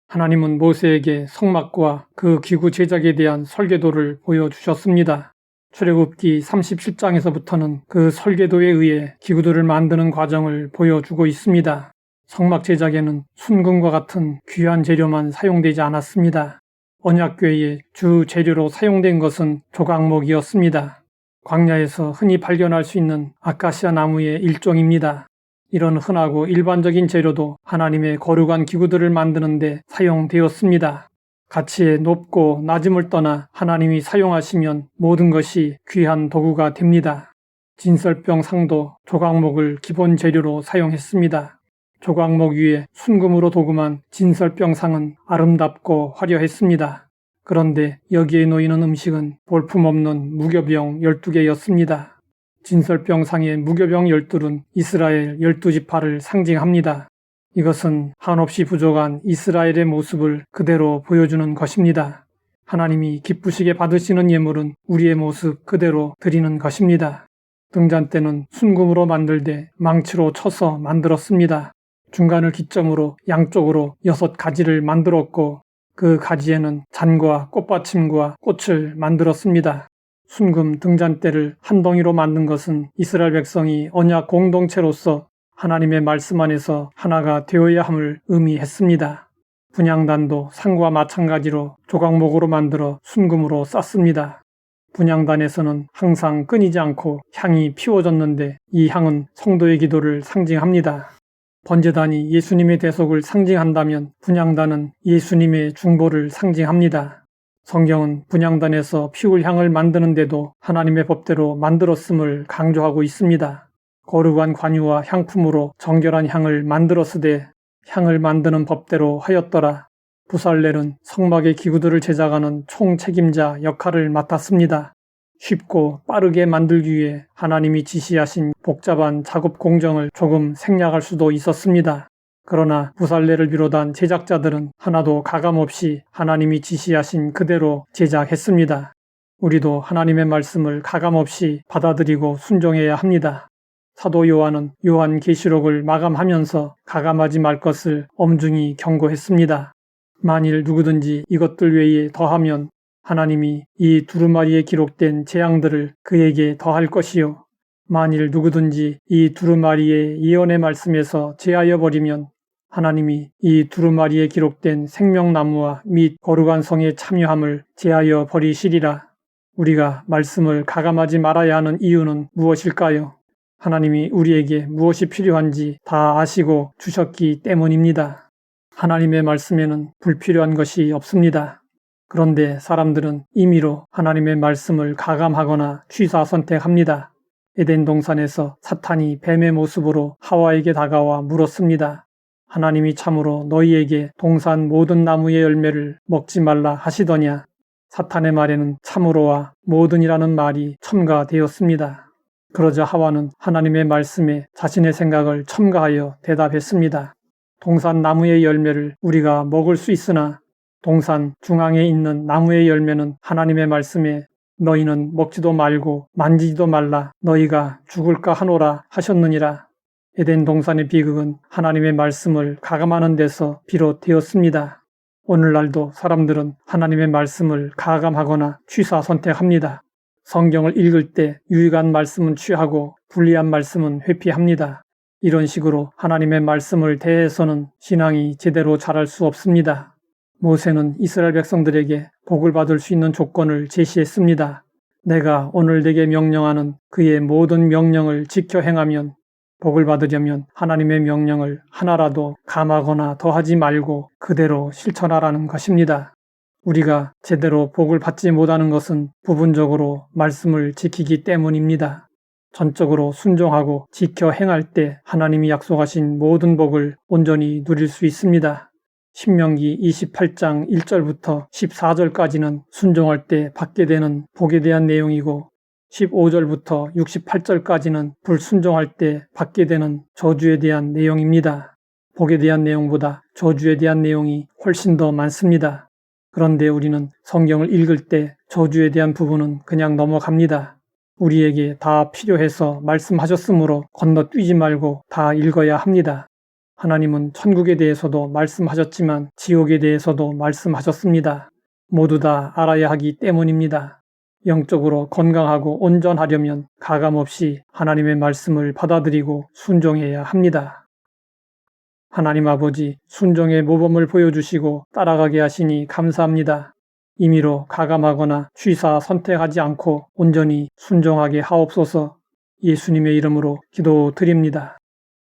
하나님은 모세에게 성막과 그 기구 제작에 대한 설계도를 보여주셨습니다. 출애굽기 37장에서부터는 그 설계도에 의해 기구들을 만드는 과정을 보여주고 있습니다. 성막 제작에는 순금과 같은 귀한 재료만 사용되지 않았습니다. 언약궤의 주 재료로 사용된 것은 조각목이었습니다. 광야에서 흔히 발견할 수 있는 아카시아 나무의 일종입니다. 이런 흔하고 일반적인 재료도 하나님의 거룩한 기구들을 만드는 데 사용되었습니다. 가치의 높고 낮음을 떠나 하나님이 사용하시면 모든 것이 귀한 도구가 됩니다. 진설병 상도 조각목을 기본 재료로 사용했습니다. 조각목 위에 순금으로 도금한 진설병 상은 아름답고 화려했습니다. 그런데 여기에 놓이는 음식은 볼품없는 무교병 12개였습니다. 진설병 상의 무교병 12은 이스라엘 12지파를 상징합니다. 이것은 한없이 부족한 이스라엘의 모습을 그대로 보여주는 것입니다. 하나님이 기쁘시게 받으시는 예물은 우리의 모습 그대로 드리는 것입니다. 등잔대는 순금으로 만들되 망치로 쳐서 만들었습니다. 중간을 기점으로 양쪽으로 6가지를 만들었고 그 가지에는 잔과 꽃받침과 꽃을 만들었습니다. 순금 등잔대를 한 덩이로 만든 것은 이스라엘 백성이 언약 공동체로서 하나님의 말씀 안에서 하나가 되어야 함을 의미했습니다. 분향단도 상과 마찬가지로 조각목으로 만들어 순금으로 쌌습니다. 분향단에서는 항상 끊이지 않고 향이 피워졌는데 이 향은 성도의 기도를 상징합니다. 번제단이 예수님의 대속을 상징한다면 분향단은 예수님의 중보를 상징합니다. 성경은 분향단에서 피울 향을 만드는데도 하나님의 법대로 만들었음을 강조하고 있습니다. 거룩한 관유와 향품으로 정결한 향을 만들었으되 향을 만드는 법대로 하였더라. 부살렐은 성막의 기구들을 제작하는 총책임자 역할을 맡았습니다. 쉽고 빠르게 만들기 위해 하나님이 지시하신 복잡한 작업 공정을 조금 생략할 수도 있었습니다. 그러나 부살렐을 비롯한 제작자들은 하나도 가감없이 하나님이 지시하신 그대로 제작했습니다. 우리도 하나님의 말씀을 가감없이 받아들이고 순종해야 합니다. 사도 요한은 요한계시록을 마감하면서 가감하지 말 것을 엄중히 경고했습니다. 만일 누구든지 이것들 외에 더하면 하나님이 이 두루마리에 기록된 재앙들을 그에게 더할 것이요. 만일 누구든지 이 두루마리의 예언의 말씀에서 제하여 버리면 하나님이 이 두루마리에 기록된 생명나무와 및 거룩한 성의 참여함을 제하여 버리시리라. 우리가 말씀을 가감하지 말아야 하는 이유는 무엇일까요? 하나님이 우리에게 무엇이 필요한지 다 아시고 주셨기 때문입니다. 하나님의 말씀에는 불필요한 것이 없습니다. 그런데 사람들은 임의로 하나님의 말씀을 가감하거나 취사 선택합니다. 에덴 동산에서 사탄이 뱀의 모습으로 하와에게 다가와 물었습니다. 하나님이 참으로 너희에게 동산 모든 나무의 열매를 먹지 말라 하시더냐? 사탄의 말에는 참으로와 모든이라는 말이 첨가되었습니다. 그러자 하와는 하나님의 말씀에 자신의 생각을 첨가하여 대답했습니다. 동산 나무의 열매를 우리가 먹을 수 있으나 동산 중앙에 있는 나무의 열매는 하나님의 말씀에 너희는 먹지도 말고 만지지도 말라 너희가 죽을까 하노라 하셨느니라. 에덴 동산의 비극은 하나님의 말씀을 가감하는 데서 비롯되었습니다. 오늘날도 사람들은 하나님의 말씀을 가감하거나 취사 선택합니다. 성경을 읽을 때 유익한 말씀은 취하고 불리한 말씀은 회피합니다. 이런 식으로 하나님의 말씀을 대해서는 신앙이 제대로 자랄 수 없습니다. 모세는 이스라엘 백성들에게 복을 받을 수 있는 조건을 제시했습니다. 내가 오늘 내게 명령하는 그의 모든 명령을 지켜 행하면 복을 받으려면 하나님의 명령을 하나라도 감하거나 더하지 말고 그대로 실천하라는 것입니다. 우리가 제대로 복을 받지 못하는 것은 부분적으로 말씀을 지키기 때문입니다. 전적으로 순종하고 지켜 행할 때 하나님이 약속하신 모든 복을 온전히 누릴 수 있습니다. 신명기 28장 1절부터 14절까지는 순종할 때 받게 되는 복에 대한 내용이고 15절부터 68절까지는 불순종할 때 받게 되는 저주에 대한 내용입니다. 복에 대한 내용보다 저주에 대한 내용이 훨씬 더 많습니다. 그런데 우리는 성경을 읽을 때 저주에 대한 부분은 그냥 넘어갑니다. 우리에게 다 필요해서 말씀하셨으므로 건너뛰지 말고 다 읽어야 합니다. 하나님은 천국에 대해서도 말씀하셨지만 지옥에 대해서도 말씀하셨습니다. 모두 다 알아야 하기 때문입니다. 영적으로 건강하고 온전하려면 가감없이 하나님의 말씀을 받아들이고 순종해야 합니다. 하나님 아버지, 순종의 모범을 보여주시고 따라가게 하시니 감사합니다. 임의로 가감하거나 취사 선택하지 않고 온전히 순종하게 하옵소서. 예수님의 이름으로 기도드립니다.